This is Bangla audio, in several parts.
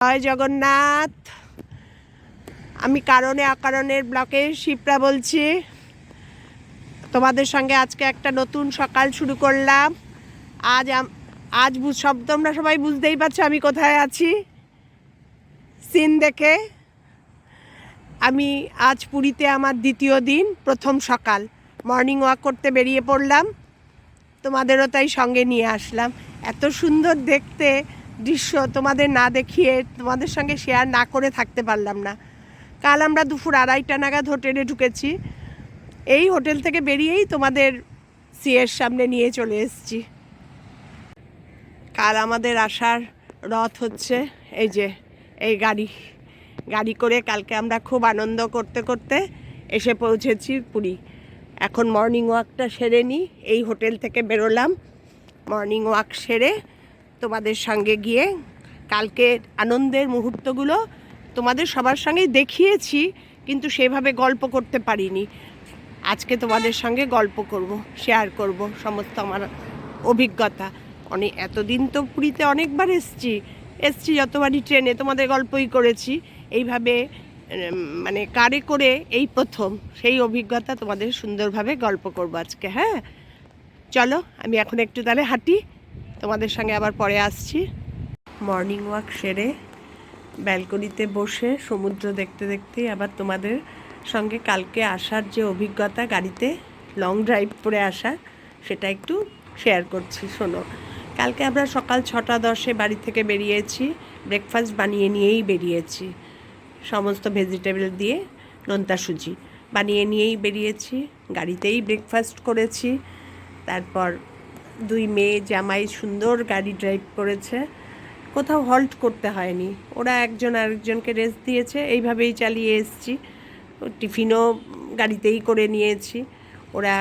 জয় জগন্নাথ। আমি কারণে অকারণের ব্লকে শিপ্রা বলছি। তোমাদের সঙ্গে আজকে একটা নতুন সকাল শুরু করলাম। আজ তোমরা সবাই বুঝতেই পারছো আমি কোথায় আছি। সিন দেখে আমি আজ পুরীতে আমার দ্বিতীয় দিন, প্রথম সকাল মর্নিং ওয়াক করতে বেরিয়ে পড়লাম। তোমাদেরও তাই সঙ্গে নিয়ে আসলাম। এত সুন্দর দেখতে দৃশ্য তোমাদের না দেখিয়ে, তোমাদের সঙ্গে শেয়ার না করে থাকতে পারলাম না। কাল আমরা দুপুর 2:30 নাগাদ হোটেলে ঢুকেছি। এই হোটেল থেকে বেরিয়েই তোমাদের সিএর সামনে নিয়ে চলে এসেছি। কাল আমাদের আসার রথ হচ্ছে এই যে এই গাড়ি করে কালকে আমরা খুব আনন্দ করতে করতে এসে পৌঁছেছি পুরী। এখন মর্নিং ওয়াকটা সেরে নিই। এই হোটেল থেকে বেরোলাম, মর্নিং ওয়াক সেরে তোমাদের সঙ্গে গিয়ে কালকের আনন্দের মুহূর্তগুলো তোমাদের সবার সঙ্গেই দেখিয়েছি, কিন্তু সেভাবে গল্প করতে পারিনি। আজকে তোমাদের সঙ্গে গল্প করব, শেয়ার করব সমস্ত আমার অভিজ্ঞতা। এতদিন তো পুরীতে অনেকবার এসছি যতবারই ট্রেনে তোমাদের গল্পই করেছি। এইভাবে মানে কারে করে এই প্রথম, সেই অভিজ্ঞতা তোমাদের সুন্দরভাবে গল্প করব আজকে। হ্যাঁ চলো, আমি এখন একটু তাহলে হাঁটি, তোমাদের সঙ্গে আবার পরে আসছি। মর্নিং ওয়াক সেরে ব্যালকনিতে বসে সমুদ্র দেখতে দেখতেই আবার তোমাদের সঙ্গে কালকে আসার যে অভিজ্ঞতা, গাড়িতে লং ড্রাইভ করে আসা, সেটা একটু শেয়ার করছি। শোনো, কালকে আমরা সকাল 6:10 বাড়ি থেকে বেরিয়েছি। ব্রেকফাস্ট বানিয়ে নিয়েই বেরিয়েছি, সমস্ত ভেজিটেবল দিয়ে নোনতা সুজি বানিয়ে নিয়েই বেরিয়েছি। গাড়িতেই ব্রেকফাস্ট করেছি। তারপর দুই মেয়ে জামাই সুন্দর গাড়ি ড্রাইভ করেছে, কোথাও হল্ট করতে হয়নি। ওরা একজন আরেকজনকে রেস্ট দিয়েছে, এইভাবেই চালিয়ে এসেছি। টিফিনও গাড়িতেই করে নিয়েছি। ওরা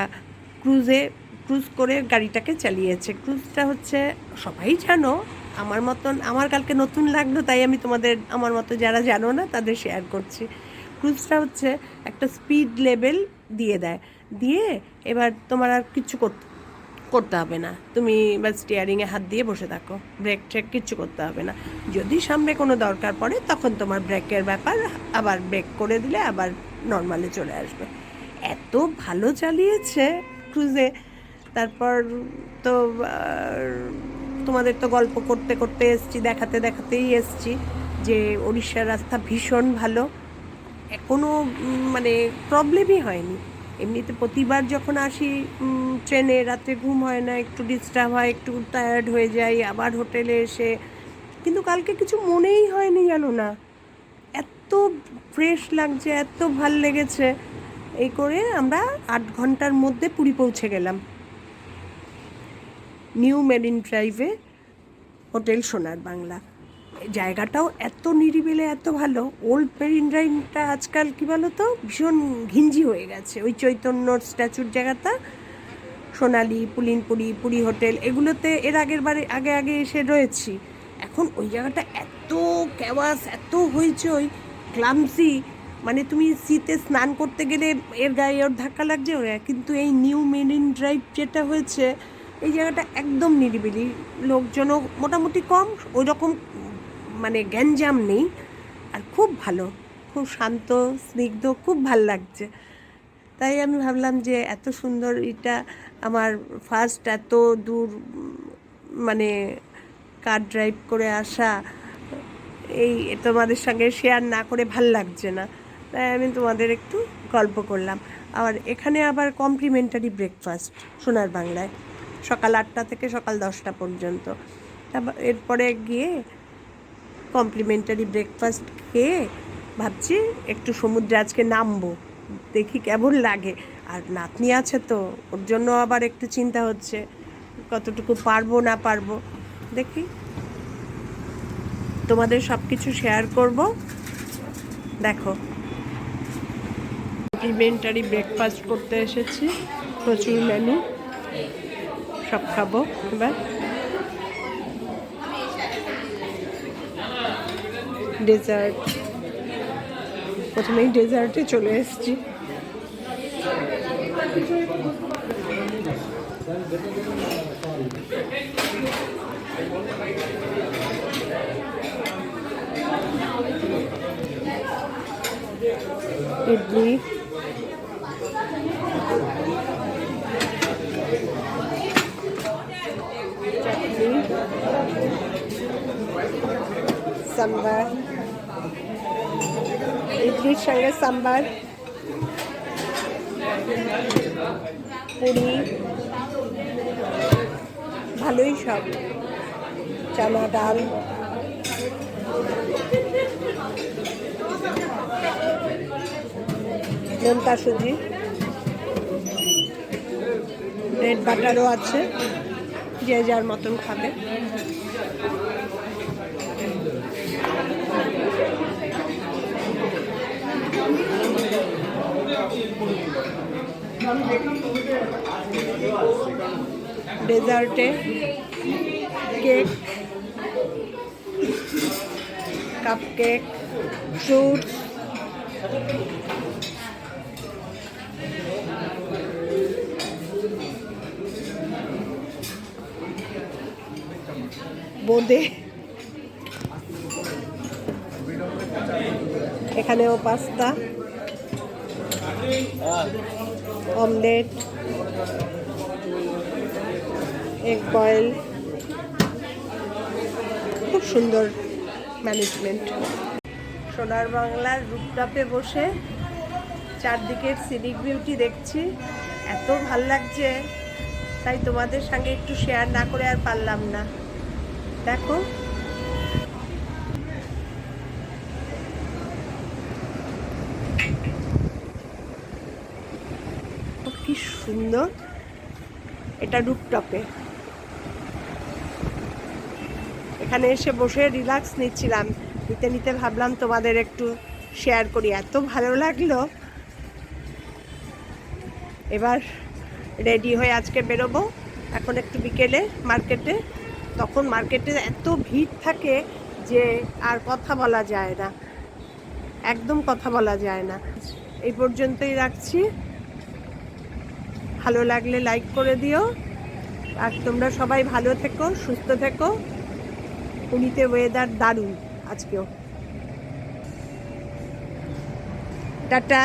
ক্রুজ করে গাড়িটাকে চালিয়েছে। ক্রুজটা হচ্ছে, সবাই জানো, আমার কালকে নতুন লাগলো, তাই আমি তোমাদের আমার মতো যারা জানো না তাদের শেয়ার করছি। ক্রুজটা হচ্ছে একটা স্পিড লেভেল দিয়ে এবার তোমার আর কিছু করতে হবে না। তুমি বা স্টিয়ারিংয়ে হাত দিয়ে বসে থাকো, ব্রেক ট্রেক কিচ্ছু করতে হবে না। যদি সামনে কোনো দরকার পড়ে তখন তোমার ব্রেকের ব্যাপার, আবার ব্রেক করে দিলে আবার নর্মালে চলে আসবে। এত ভালো চালিয়েছে ক্রুজে। তারপর তো তোমাদের তো গল্প করতে করতে এসছি, দেখাতেই এসছি যে ওড়িশার রাস্তা ভীষণ ভালো, কোনো মানে প্রবলেমই হয়নি। এমনিতে প্রতিবার যখন আসি ট্রেনে রাত্রে ঘুম হয় না, একটু ডিস্টার্ব হয়, একটু টায়ার্ড হয়ে যাই আবার হোটেলে এসে, কিন্তু কালকে কিছু মনেই হয়নি, জানো না, এত ফ্রেশ লাগছে, এত ভাল লেগেছে। এই করে আমরা 8 ঘন্টার মধ্যে পুরী পৌঁছে গেলাম। নিউ মেরিন ড্রাইভে হোটেল সোনার বাংলা। জায়গাটাও এত নিরিবিলি, এত ভালো। ওল্ড মেরিন ড্রাইভটা আজকাল কী বলো তো, ভীষণ ঘিঞ্জি হয়ে গেছে। ওই চৈতন্যর স্ট্যাচুর জায়গাটা, সোনালি, পুরী হোটেল, এগুলোতে এর আগে এসে রয়েছি। এখন ওই জায়গাটা এত ক্যাওয়াস, এত হইচই, ক্লামসি, মানে তুমি শীতে স্নান করতে গেলে এর গায়ে ওর ধাক্কা লাগছে। কিন্তু এই নিউ মেরিন ড্রাইভ যেটা হয়েছে, এই জায়গাটা একদম নিরিবিলি, লোকজনও মোটামুটি কম, ওই রকম মানে গ্যাঞ্জাম নেই, আর খুব ভালো, খুব শান্ত স্নিগ্ধ, খুব ভাল লাগছে। তাই আমি ভাবলাম যে এত সুন্দর, এটা আমার ফার্স্ট এত দূর মানে কার ড্রাইভ করে আসা, এই তোমাদের সঙ্গে শেয়ার না করে ভাল লাগছে না, তাই আমি তোমাদের একটু গল্প করলাম। আর এখানে আবার কমপ্লিমেন্টারি ব্রেকফাস্ট সোনার বাংলায়, সকাল 8টা থেকে সকাল 10টা পর্যন্ত। তারপর এরপরে গিয়ে কমপ্লিমেন্টারি ব্রেকফাস্ট খেয়ে ভাবছি একটু সমুদ্রে আজকে নামবো, দেখি কেমন লাগে। আর নাতনি আছে তো, ওর জন্য আবার একটু চিন্তা হচ্ছে কতটুকু পারবো না পারবো, দেখি। তোমাদের সব কিছু শেয়ার করব। দেখো, কমপ্লিমেন্টারি ব্রেকফাস্ট করতে এসেছি, প্রচুর মেনু, সব খাবো এবার। ডেজার্ট, প্রথমেই ডেজার্টে চলে এসেছি। ইডলি, চাটনি, সাম্বার, ইডলির সঙ্গে সাম্বার, পুরি, ভালোই সব, চানা ডাল, নোনতা সুজি, ব্রেড বাটারও আছে, যে যার মতন খাবে। ডেজার্টে কেক, কাপ কেক, ফ্রুটস, বোঁদে, এখানেও পাস্তা, অমলেট, এগ বয়েল, খুব সুন্দর ম্যানেজমেন্ট। সোনার বাংলার রুপটপে বসে চারদিকের সিনিক বিউটি দেখছি, এত ভাল লাগছে, তাই তোমাদের সঙ্গে একটু শেয়ার না করে আর পারলাম না। দেখো কি সুন্দর, এটা রুপটপে। এখানে এসে বসে রিল্যাক্স নিচ্ছিলাম, নিতে নিতে ভাবলাম তোমাদের একটু শেয়ার করি, এত ভালো লাগলো। এবার রেডি হয়ে আজকে বেরোবো, এখন একটু বিকেলে মার্কেটে। তখন মার্কেটে এত ভিড় থাকে যে আর কথা বলা যায় না, একদম কথা বলা যায় না। এই পর্যন্তই রাখছি, ভালো লাগলে লাইক করে দিও, আর তোমরা সবাই ভালো থেকো, সুস্থ থেকো। পুরীতে ওয়েদার দারুণ আজকেও। টাটা।